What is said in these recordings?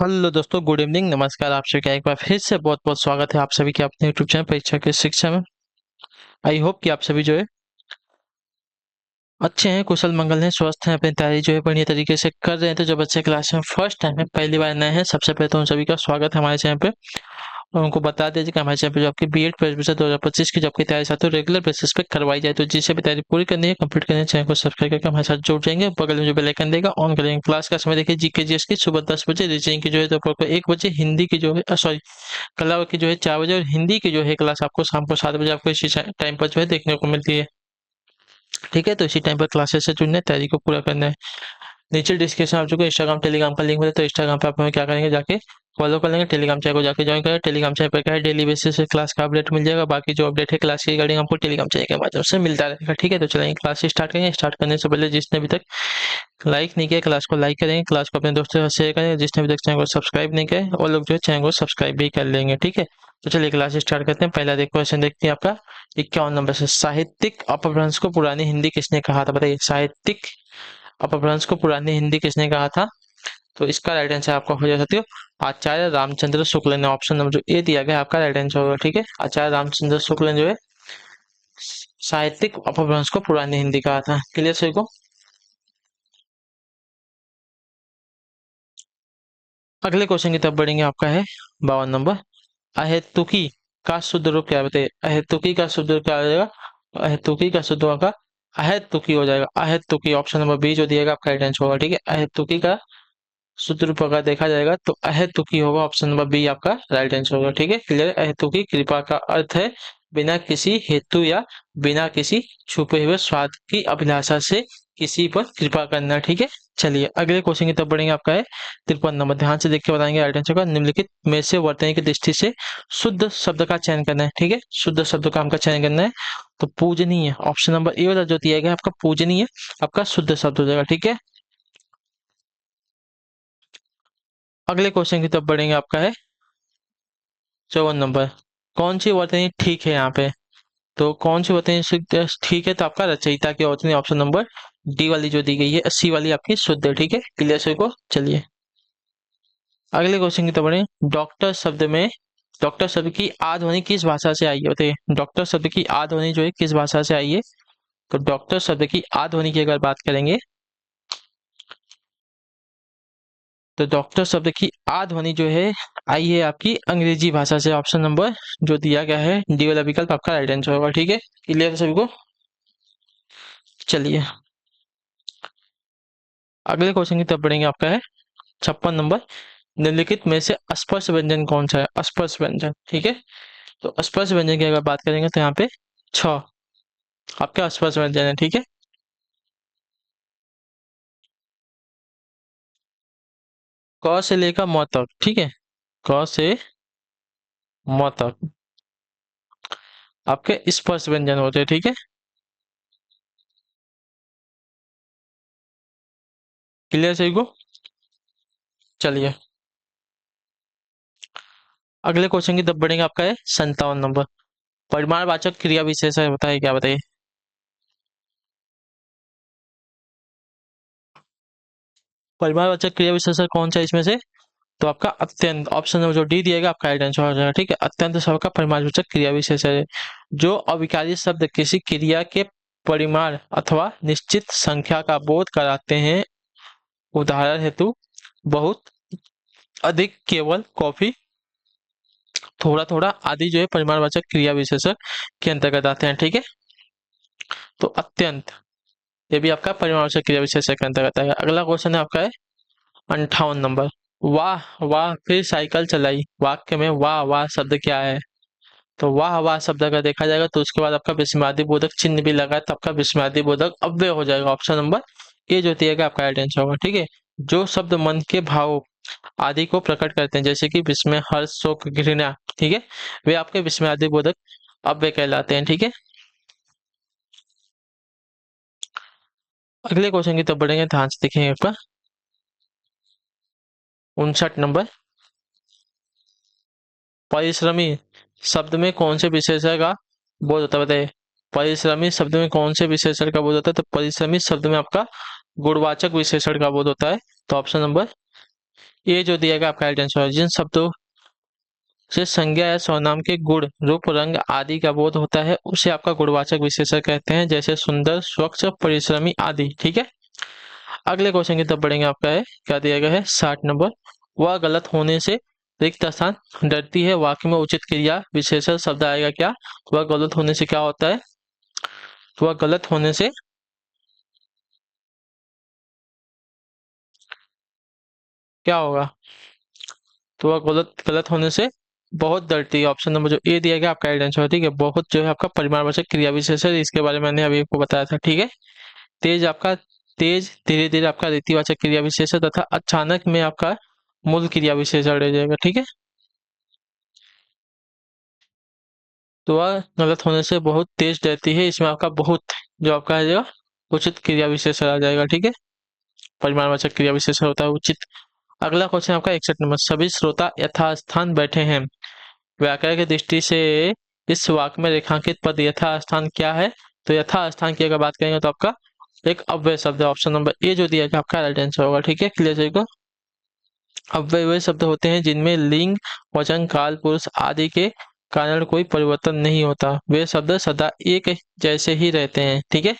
Hello दोस्तों, good evening, नमस्कार। आप सभी का एक बार फिर से बहुत बहुत स्वागत है आप सभी के अपने यूट्यूब चैनल परीक्षा की शिक्षा में। आई होप कि आप सभी जो है अच्छे हैं, कुशल मंगल हैं, स्वस्थ हैं, अपनी तैयारी जो है बढ़िया तरीके से कर रहे हैं। तो जो बच्चे क्लास में फर्स्ट टाइम है, पहली बार नए हैं, सबसे पहले तो उन सभी का स्वागत है हमारे चैनल पे। और उनको बता दीजिए कि हमारे चैनल पे जो आपकी बीएड प्रवेश 2025 की जो आपकी तैयारी साथ रेगुलर बेसिस पे करवाई जाए। तो जिसे भी तैयारी पूरी करनी है, कंप्लीट करनी है, चैनल को सब्सक्राइब करके हमारे साथ जुड़ जाएंगे। बगल में जो बेल आइकन देगा ऑन करेंगे। क्लास का समय देखिए, जीके जीएस की सुबह 10 बजे, रीजनिंग की जो है दोपहर को 1 बजे, हिंदी की जो है सॉरी कला की जो है 4 बजे, और हिंदी की जो है क्लास आपको शाम को 7 बजे आपको इसी टाइम पर जो है देखने को मिलती है। ठीक है, तो इसी टाइम पर क्लासेस से जुड़ना है, तैयारी को पूरा करना है। नीचे डिस्क्रिप्शन आप चुके इंस्टाग्राम टेलीग्राम का लिंक मिले, तो इंस्टाग्राम पे आप हमें क्या करेंगे, जाके फॉलो कर लेंगे। टेलीग्राम चैनल को जाके ज्वाइन करें। टेलीग्राम चैनल पर क्या है, डेली बेसिस से क्लास का अपडेट मिल जाएगा। बाकी जो अपडेट है क्लास की रिगार्डिंग आपको टेलीग्राम चैनल के माध्यम से मिलता रहेगा। ठीक है, तो चलेंगे क्लास स्टार्ट करेंगे। स्टार्ट करने से पहले जिसने अभी तक लाइक नहीं किया, क्लास को लाइक करेंगे, क्लास को अपने दोस्तों के साथ शेयर करेंगे। जिसने अभी तक चैनल को सब्सक्राइब नहीं किया, वो लोग जो है चैनल को सब्सक्राइब भी कर लेंगे। ठीक है, तो चलिए क्लास स्टार्ट करते हैं। पहला क्वेश्चन देखते हैं आपका 51 नंबर से। साहित्यिक अपभ्रंश को पुरानी हिंदी किसने कहा था? बताइए, साहित्यिक अपभ्रंश को पुरानी हिंदी किसने कहा था? तो इसका राइट आंसर आपका हो जा सकती हो आचार्य रामचंद्र शुक्ल ने। ऑप्शन नंबर जो ए दिया गया आपका राइट आंसर होगा। ठीक है, आचार्य रामचंद्र शुक्ल ने जो है साहित्यिक अपभ्रंश को पुरानी हिंदी कहा था। क्लियर सभी को? अगले क्वेश्चन की तरफ बढ़ेंगे। आपका है 52 नंबर। अहेतुकी का शुद्ध रूप क्या है? बताइए, अहेतुकी का शुद्ध रूप क्या हो जाएगा? अहेतुकी का शुद्ध रूप का अहेतुकी हो जाएगा। अहेतुकी ऑप्शन नंबर बी जो दिएगा आपका राइट आंसर होगा। ठीक है, अहेतुकी का शुद्ध रूप अगर देखा जाएगा तो अहेतुकी होगा। ऑप्शन नंबर बी आपका राइट आंसर होगा। ठीक है, क्लियर। अहेतुकी कृपा का अर्थ है बिना किसी हेतु या बिना किसी छुपे हुए स्वार्थ की अभिलाषा से किसी पर कृपा करना। ठीक है, चलिए अगले क्वेश्चन की तरफ बढ़ेंगे। आपका है 53 नंबर। ध्यान से देख के बताएंगे राइट आंसर का। निम्नलिखित में से वर्तनी की दृष्टि से शुद्ध शब्द का चयन करना है। ठीक है, शुद्ध शब्द का हमका चयन करना है। तो पूजनीय ऑप्शन नंबर ए वाला जो दिया गया है आपका पूजनीय आपका शुद्ध शब्द हो जाएगा। ठीक है, अगले क्वेश्चन की तरफ बढ़ेंगे। आपका है 54 नंबर। कौन सी वर्तनी ठीक है यहाँ पे? तो कौन सी वर्तनी ठीक है? तो आपका रचयिता की वर्तनी ऑप्शन नंबर डी वाली जो दी गई है, 80 वाली आपकी शुद्ध है। ठीक है, क्लियर सभी को? चलिए अगले क्वेश्चन की तरफ बढ़े। डॉक्टर शब्द में डॉक्टर शब्द की आध्वनि किस भाषा से आई है? बताइए, डॉक्टर शब्द की आध्वनि जो है किस भाषा से आई है? तो डॉक्टर शब्द की आध्वनि की अगर बात करेंगे तो डॉक्टर शब्द की आ ध्वनि जो है आई है आपकी अंग्रेजी भाषा से। ऑप्शन नंबर जो दिया गया है डी वाला विकल्प आपका राइट आंसर होगा। ठीक है, क्लियर है सभी को? चलिए अगले क्वेश्चन की तरफ बढ़ेंगे। आपका है 56 नंबर। निम्नलिखित में से अस्पर्श व्यंजन कौन सा है? अस्पर्श व्यंजन। ठीक है, तो अस्पर्श व्यंजन की अगर बात करेंगे तो यहाँ पे छ आपका अस्पर्श व्यंजन है। ठीक है, क से लेकर म तक। ठीक है, क से म तक आपके स्पर्श व्यंजन होते हैं। ठीक है, क्लियर सही को? चलिए अगले क्वेश्चन की तरफ बढ़ेंगे। आपका है 57 नंबर। परिमाणवाचक क्रिया विशेषण बताइए, क्या बताइए? परिमाणवाचक क्रिया विशेषण कौन सा है इसमें से? तो आपका अत्यंत ऑप्शन नंबर जो डी दिएगा आपका राइट आंसर हो जाएगा। ठीक है, अत्यंत शब्द का परिमाणवाचक क्रिया विशेषण है। जो अविकारी शब्द किसी क्रिया के परिमाण अथवा निश्चित संख्या का बोध कराते हैं। उदाहरण हेतु बहुत, अधिक, केवल, कॉफी, थोड़ा थोड़ा आदि जो है परिमाणवाचक क्रिया विशेषण के अंतर्गत आते हैं। ठीक है, तो अत्यंत ये भी आपका परिमाणवाचक क्रिया विशेषण के अंतर्गत आएगा। अगला क्वेश्चन है आपका है 58 नंबर। वाह वाह फिर साइकिल चलाई वाक्य में वाह वाह शब्द क्या है? तो वाह वाह शब्द अगर देखा जाएगा तो उसके बाद आपका विस्मयादि बोधक चिन्ह भी लगा है, तो आपका विस्मयादि बोधक अव्यय हो जाएगा। ऑप्शन नंबर ए जो दिएगा आपका राइट आंसर होगा। ठीक है, जो शब्द मन के भाव आदि को प्रकट करते हैं, जैसे कि विस्मय, हर्ष, शोक, घृणा, ठीक है, वे आपके विस्मयादि बोधक अव्यय कहलाते हैं। ठीक है, अगले क्वेश्चन की तरफ बढ़ेंगे। ध्यान से देखेंगे आपका 59 नंबर। परिश्रमी शब्द में कौन से विशेषण का बोध होता है? बताइए, परिश्रमी शब्द में कौन से विशेषण का बोध होता है? तो परिश्रमी शब्द में आपका गुणवाचक विशेषण का बोध होता है। तो ऑप्शन नंबर ये जो दिया गया आपका राइट आंसर है। जिन शब्दों से संज्ञा या सर्वनाम के गुण, रूप, रंग आदि का बोध होता है उसे आपका गुणवाचक विशेषण कहते हैं, जैसे सुंदर, स्वच्छ, परिश्रमी आदि। ठीक है। अगले क्वेश्चन की तरफ बढ़ेंगे। आपका है क्या दिया गया है 60 नंबर। वह गलत होने से रिक्त स्थान डरती है, वाक्य में उचित क्रिया विशेषण शब्द आएगा क्या? वह गलत होने से क्या होता है? तो वह गलत होने से क्या होगा? तो वह गलत गलत होने से बहुत डरती है। ऑप्शन नंबर जो ए दिया गया आपका राइट आंसर है। ठीक है। बहुत जो है आपका परिमाणवाचक क्रिया विशेषण है, इसके बारे में मैंने अभी आपको बताया था। ठीक है। तेज आपका तेज, धीरे धीरे आपका रीतिवाचक क्रिया विशेषण तथा अचानक में आपका मूल क्रिया विशेषण रह जाएगा। ठीक है। तो वह गलत होने से बहुत तेज डरती है, इसमें आपका बहुत जो आपका है जो उचित क्रिया विशेषण आ जाएगा। ठीक है। परिमाणवाचक क्रिया विशेषण होता है उचित। अगला क्वेश्चन आपका 61 नंबर। सभी श्रोता यथास्थान बैठे हैं, व्याकरण की दृष्टि से इस वाक्य में रेखांकित पद यथास्थान क्या है? तो यथास्थान की अगर बात करेंगे तो आपका एक अव्यय शब्द है। ऑप्शन नंबर ए जो दिया गया आपका राइट आंसर होगा। ठीक है। क्लियर सही को। अव्यय वे शब्द होते हैं जिनमें लिंग, वचन, काल, पुरुष आदि के कारण कोई परिवर्तन नहीं होता। वे शब्द सदा एक जैसे ही रहते हैं। ठीक है।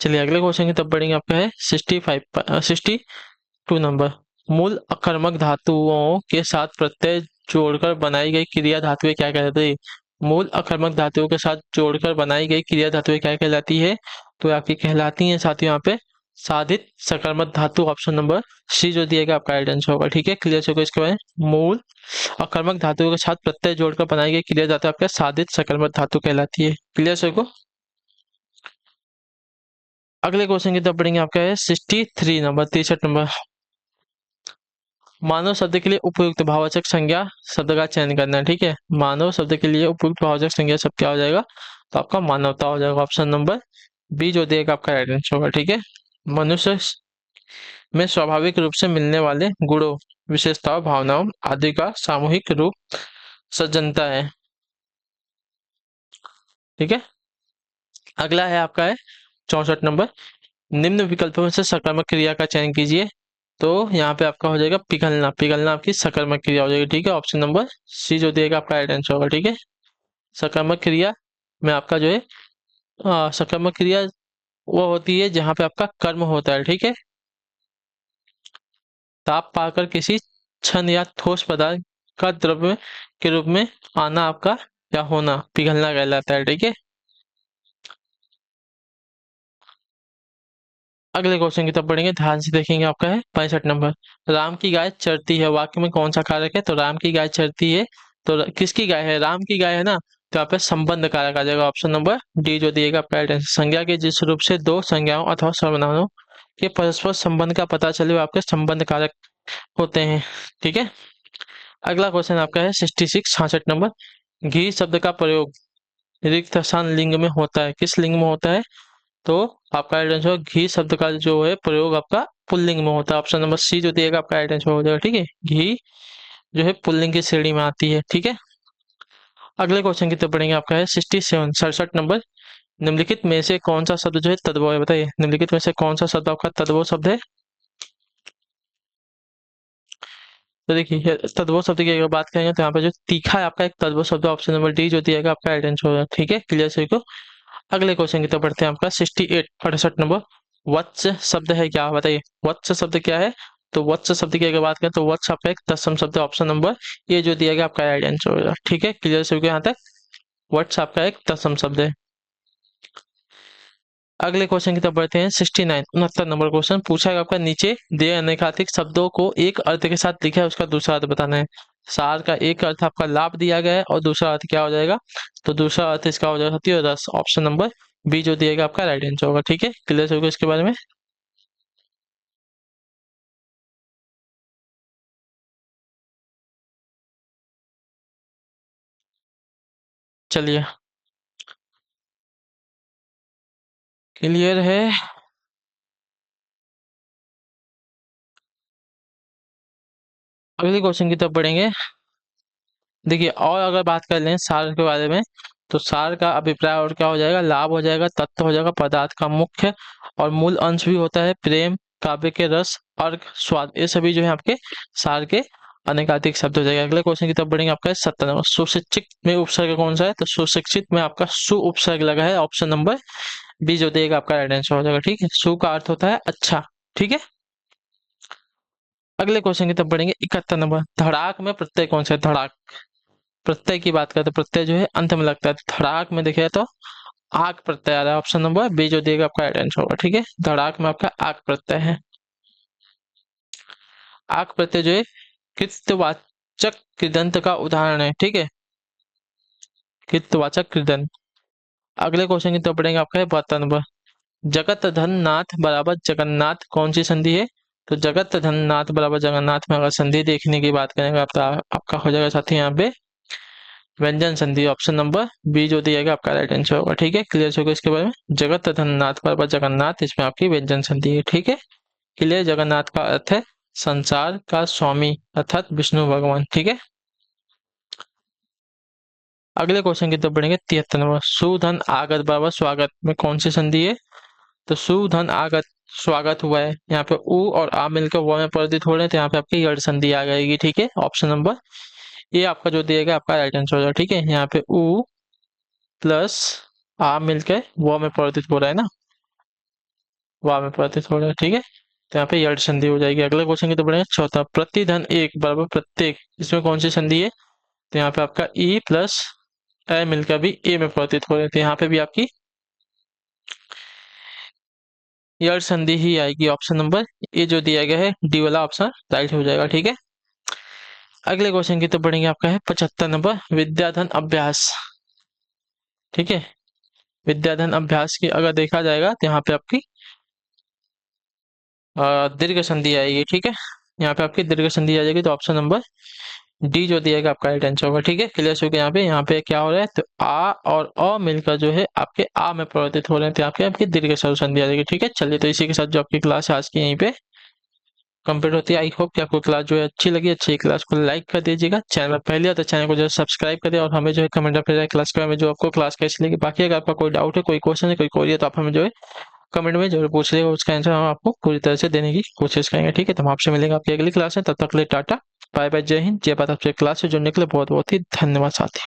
चलिए अगले क्वेश्चन की तरफ बढ़ेंगे। आपका है 62 नंबर। मूल अकर्मक धातुओं के साथ प्रत्यय जोड़कर बनाई गई क्रिया धातुएं क्या कहलाती है? मूल अकर्मक धातुओं के साथ जोड़कर बनाई गई क्रिया धातुएं क्या कहलाती है? तो आपकी कहलाती हैं साथियों यहाँ पे साधित सकर्मक धातु। ऑप्शन नंबर सी जो दिएगा आपका राइट आंसर होगा। ठीक है। क्लियर होगा इसके बारे में। मूल अकर्मक धातुओं के साथ प्रत्यय जोड़कर बनाई गई क्रिया धातु आपका साधित सकर्मक धातु कहलाती है। क्लियर को। अगले क्वेश्चन की तरफ बढ़ेंगे। आपका है 63 नंबर, 63 नंबर। मानव शब्द के लिए उपयुक्त भाववाचक संज्ञा शब्द का चयन करना है। ठीक है। मानव शब्द के लिए उपयुक्त भाववाचक संज्ञा शब्द क्या हो जाएगा? तो आपका मानवता हो जाएगा। ऑप्शन नंबर बी जो देगा आपका राइट आंसर होगा। ठीक है। मनुष्य में स्वाभाविक रूप से मिलने वाले गुणों, विशेषताओं, भावनाओं आदि का सामूहिक रूप सज्जनता है। ठीक है। अगला है आपका है 64 नंबर। निम्न विकल्पों में से सकर्मक क्रिया का चयन कीजिए। तो यहाँ पे आपका हो जाएगा पिघलना। पिघलना आपकी सकर्मक क्रिया हो जाएगी। ठीक है। ऑप्शन नंबर सी जो देगा आपका राइट आंसर होगा। ठीक है। सकर्मक क्रिया में आपका जो है सकर्मक क्रिया वो होती है जहाँ पे आपका कर्म होता है। ठीक है। ताप पाकर किसी छन या ठोस पदार्थ का द्रव्य के रूप में आना आपका या होना पिघलना कहलाता है। ठीक है। अगले क्वेश्चन की तरफ बढ़ेंगे। ध्यान से देखेंगे। आपका है 65 नंबर। राम की गाय चरती है, वाक्य में कौन सा कारक है? तो राम की गाय चरती है, तो किसकी गाय है? राम की गाय है ना। तो यहाँ पे संबंध कारक आ जाएगा। ऑप्शन नंबर डी जो दिएगा आपका राइट आंसर। संज्ञा के जिस रूप से दो संज्ञाओं अथवा सर्वनामों के परस्पर संबंध का पता चले वो आपके संबंध कारक होते हैं। ठीक है। अगला क्वेश्चन आपका है 66 नंबर। घी शब्द का प्रयोग रिक्त स्थान लिंग में होता है, किस लिंग में होता है? तो आपका राइट आंसर घी शब्द का जो है प्रयोग आपका पुल्लिंग में होता है। ऑप्शन नंबर सी जो दिएगा आपका राइट आंसर हो जाएगा। ठीक है। घी जो है पुल्लिंग की श्रेणी में आती है। ठीक है। अगले क्वेश्चन की तरफ बढ़ेंगे। आपका है 67 नंबर। निम्नलिखित में से कौन सा शब्द जो है तद्भव है? बताइए निम्नलिखित में से कौन सा शब्द आपका तद्भव शब्द है? तो देखिए तद्भव शब्द की अगर बात करेंगे तो यहाँ पे जो तीखा है आपका एक तद्भव शब्द। ऑप्शन नंबर डी जो दिएगा आपका राइट आंसर होगा। ठीक है। क्लियर सही को। अगले क्वेश्चन की तरफ बढ़ते हैं। आपका 68 वत्स शब्द है क्या? बताइए वत्स शब्द क्या है? तो वत्स शब्द की अगर बात करें तो वत्स आपका एक तत्सम शब्द है। ऑप्शन नंबर ये जो दिया गया आपका राइट आंसर होगा। ठीक है। क्लियर सभी को यहाँ तक। वत्स आपका एक तत्सम शब्द है। अगले क्वेश्चन की तरफ बढ़ते हैं। 69 क्वेश्चन पूछा है आपका नीचे दिए अनेकाधिक शब्दों को एक अर्थ के साथ लिखा है, उसका दूसरा अर्थ बताना है। सार का एक अर्थ आपका लाभ दिया गया है और दूसरा अर्थ क्या हो जाएगा? तो दूसरा अर्थ इसका हो जाएगा सत्य और रस। ऑप्शन नंबर बी जो दिएगा आपका राइट आंसर होगा। ठीक है। क्लियर होगा इसके बारे में। चलिए क्लियर है। अगले क्वेश्चन की तरफ बढ़ेंगे। देखिए और अगर बात कर लें सार के बारे में तो सार का अभिप्राय और क्या हो जाएगा? लाभ हो जाएगा, तत्व हो जाएगा, पदार्थ का मुख्य और मूल अंश भी होता है, प्रेम काव्य के रस, अर्क, स्वाद, ये सभी जो है आपके सार के अनेकाधिक शब्द हो जाएगा। अगले क्वेश्चन की तरफ बढ़ेंगे। आपका 17 नंबर, सुशिक्षित में उपसर्ग कौन सा है? तो सुशिक्षित में आपका सु उपसर्ग लगा है, ऑप्शन नंबर बी जो देगा आपका राइट आंसर हो जाएगा। ठीक है, सु का अर्थ होता है अच्छा। ठीक है, अगले क्वेश्चन की तरफ बढ़ेंगे। 71 नंबर, धड़ाक में प्रत्यय कौन सा है? धड़ाक प्रत्यय की बात करें तो प्रत्यय जो है अंत में लगता है, तो धड़ाक में देखिए तो आक प्रत्यय आ रहा है, ऑप्शन नंबर बी जो देगा आपका राइट आंसर होगा। ठीक है, धड़ाक में आपका आक प्रत्यय है। आक प्रत्यय जो है कृतवाचक कृदंत का उदाहरण है। ठीक है, कृतवाचक कृदंत। अगले क्वेश्चन की तरफ बढ़ेंगे। आपका है 72 नंबर, जगत धन नाथ बराबर जगन्नाथ कौन सी संधि है? तो जगत धन नाथ बराबर जगन्नाथ में अगर संधि देखने की बात करेंगे आपका हो जाएगा साथी यहाँ पे व्यंजन संधि, ऑप्शन नंबर बी जो दिएगा आपका राइट आंसर होगा। ठीक है, क्लियर होगा इसके बारे में। जगत धन नाथ बराबर जगन्नाथ, इसमें आपकी व्यंजन संधि है। ठीक है, क्लियर। जगन्नाथ का अर्थ है संसार का स्वामी अर्थात विष्णु भगवान। ठीक है, अगले क्वेश्चन की तरफ बढ़ेंगे। 73 नंबर, सुधन आगत बराबर स्वागत में कौन सी संधि है? तो सुधन आगत स्वागत हुआ है, यहाँ पे उ और आ मिलकर व में परिवर्तित हो रहे हैं, तो यहाँ पे आपकी यड़ संधि आ जाएगी। ठीक है, ऑप्शन नंबर ये आपका जो दिएगा आपका राइट आंसर हो जाएगा। ठीक है, यहाँ पे उ प्लस आ मिलकर व में परिवर्तित हो रहा है ना, व में परिवर्तित हो रहा है। ठीक है, तो यहाँ पे यड़ संधि हो जाएगी। अगले क्वेश्चन की तरफ बढ़ेंगे। चौथा, प्रतिधन एक बराबर प्रत्येक, इसमें कौन सी संधि है? तो यहाँ पे आपका ई प्लस ए मिलकर भी ए में परिवर्तित हो रहे थे, यहाँ पे भी आपकी यड़ संधि ही आएगी। ऑप्शन नंबर ए जो दिया गया है डी वाला ऑप्शन राइट हो जाएगा। ठीक है, अगले क्वेश्चन की तरफ बढ़ेंगे। आपका है 75 नंबर, विद्याधन अभ्यास। ठीक है, विद्याधन अभ्यास की अगर देखा जाएगा तो यहाँ पे आपकी दीर्घ संधि आएगी। ठीक है, यहाँ पे आपकी दीर्घ संधि आ जाएगी, तो ऑप्शन नंबर डी जो दिएगा आपका राइट आंसर होगा। ठीक है, क्लियर हो गया। यहाँ पे क्या हो रहा है? तो आ और अ मिलकर जो है आपके आ में परिवर्तित हो रहे हैं, तो आपके आपकी दीर्घ स्वरू संधि आ जाएगी। ठीक है, चलिए तो इसी के साथ जो आपकी क्लास है आज की यहीं पे कंप्लीट होती है। आई होप कि आपको क्लास जो है अच्छी लगी। अच्छी क्लास को लाइक कर दीजिएगा, चैनल पर पहले हो तो चैनल को जो है सब्सक्राइब करें, और हमें जो है कमेंट में क्लास के बारे में जो आपको क्लास कैसी लगी। बाकी अगर आपका कोई डाउट है, कोई क्वेश्चन है, कोई क्वेरी है, तो आप हमें जो है कमेंट में जरूर पूछ लिएगा, उसका आंसर हम आपको पूरी तरह से देने की कोशिश करेंगे। ठीक है, तो हम आपसे मिलेंगे आपकी अगली क्लास में, तब तक के लिए टाटा बाय बाय, जय हिंद, जय भारत। आपसे क्लास से जुड़ने के लिए बहुत बहुत ही धन्यवाद साथी।